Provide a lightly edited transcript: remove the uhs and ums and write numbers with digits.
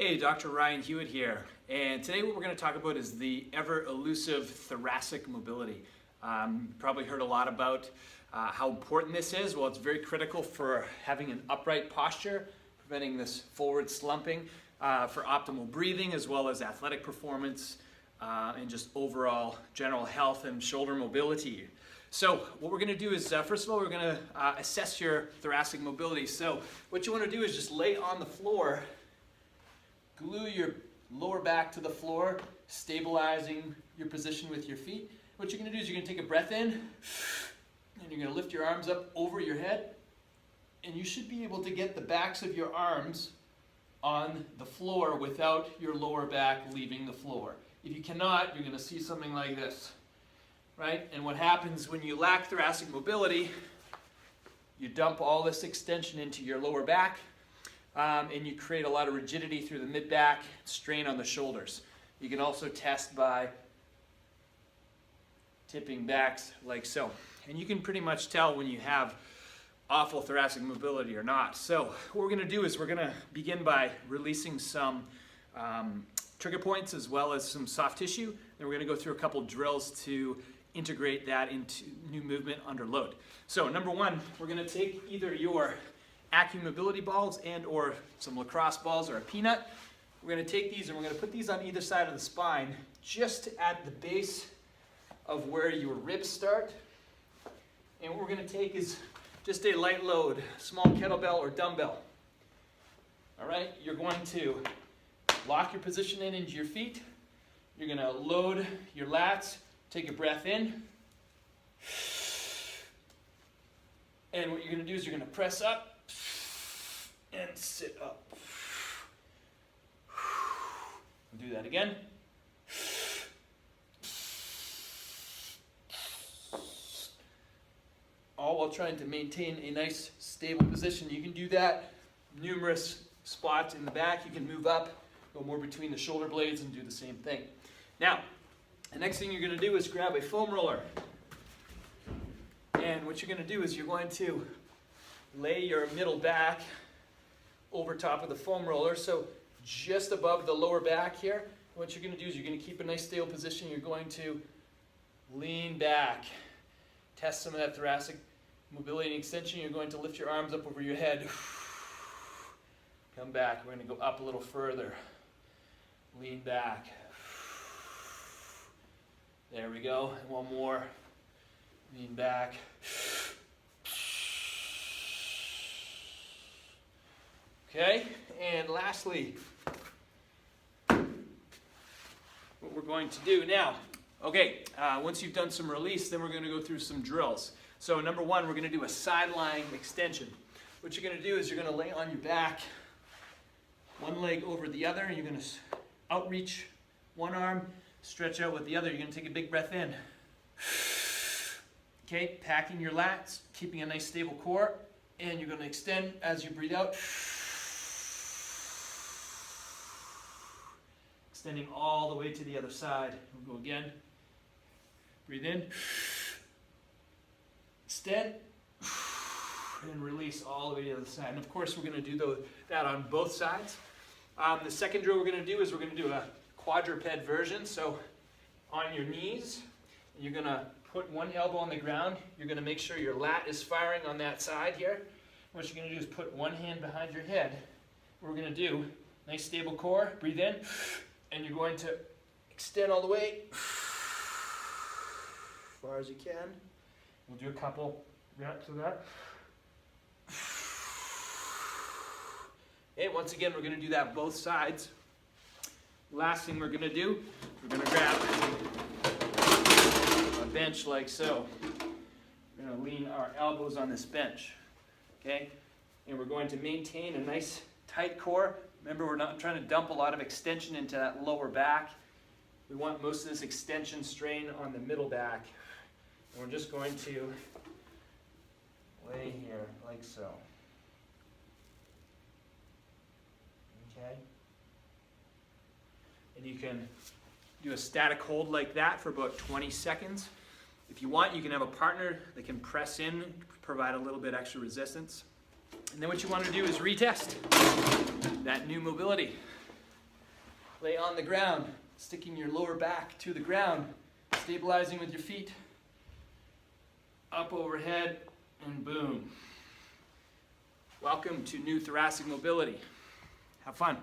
Hey, Dr. Ryan Hewitt here, and today what we're going to talk about is the ever-elusive thoracic mobility. Probably heard a lot about how important this is. Well, it's very critical for having an upright posture, preventing this forward slumping, for optimal breathing, as well as athletic performance, and just overall general health and shoulder mobility. So what we're going to do is, first of all, we're going to assess your thoracic mobility. So what you want to do is just lay on the floor, glue your lower back to the floor, stabilizing your position with your feet. What you're going to do is you're going to take a breath in, and you're going to lift your arms up over your head, and you should be able to get the backs of your arms on the floor without your lower back leaving the floor. If you cannot, you're going to see something like this, right? And what happens when you lack thoracic mobility, you dump all this extension into your lower back, and you create a lot of rigidity through the mid-back, strain on the shoulders. You can also test by tipping backs like so. And you can pretty much tell when you have awful thoracic mobility or not. So what we're going to do is we're going to begin by releasing some trigger points as well as some soft tissue. Then we're going to go through a couple drills to integrate that into new movement under load. So number one, we're going to take either your mobility balls and or some lacrosse balls or a peanut. We're going to take these and we're going to put these on either side of the spine, just at the base of where your ribs start. And what we're going to take is just a light load, small kettlebell or dumbbell. All right, you're going to lock your position into your feet. You're going to load your lats, take a breath in. And what you're going to do is you're going to press up and sit up. Do that again. All while trying to maintain a nice stable position. You can do that numerous spots in the back. You can move up, go more between the shoulder blades and do the same thing. Now, the next thing you're going to do is grab a foam roller. And what you're going to do is you're going to lay your middle back over top of the foam roller, so just above the lower back here. What you're going to do is you're going to keep a nice stable position. You're going to lean back, test some of that thoracic mobility and extension. You're going to lift your arms up over your head. Come back. We're going to go up a little further. Lean back. There we go. And one more. Lean back. Okay, and lastly, what we're going to do now, once you've done some release, then we're going to go through some drills. So number one, we're going to do a sideline extension. What you're going to do is you're going to lay on your back, one leg over the other, and you're going to outreach one arm, stretch out with the other. You're going to take a big breath in. Okay, packing your lats, keeping a nice stable core, and you're going to extend as you breathe out. Extending all the way to the other side. We'll go again. Breathe in. Extend. And release all the way to the other side. And of course, we're going to do that on both sides. The second drill we're going to do is we're going to do a quadruped version. So on your knees, you're going to put one elbow on the ground. You're going to make sure your lat is firing on that side here. What you're going to do is put one hand behind your head. What we're going to do, nice stable core. Breathe in. And you're going to extend all the way as far as you can. We'll do a couple reps of that. Okay, once again, we're going to do that both sides. Last thing we're going to do, we're going to grab a bench like so. We're going to lean our elbows on this bench. Okay? And we're going to maintain a nice tight core. Remember, we're not trying to dump a lot of extension into that lower back. We want most of this extension strain on the middle back. And we're just going to lay here like so. Okay? And you can do a static hold like that for about 20 seconds. If you want, you can have a partner that can press in, provide a little bit extra resistance. And then what you want to do is retest that new mobility. Lay on the ground, sticking your lower back to the ground, stabilizing with your feet. Up overhead, and boom. Welcome to new thoracic mobility. Have fun.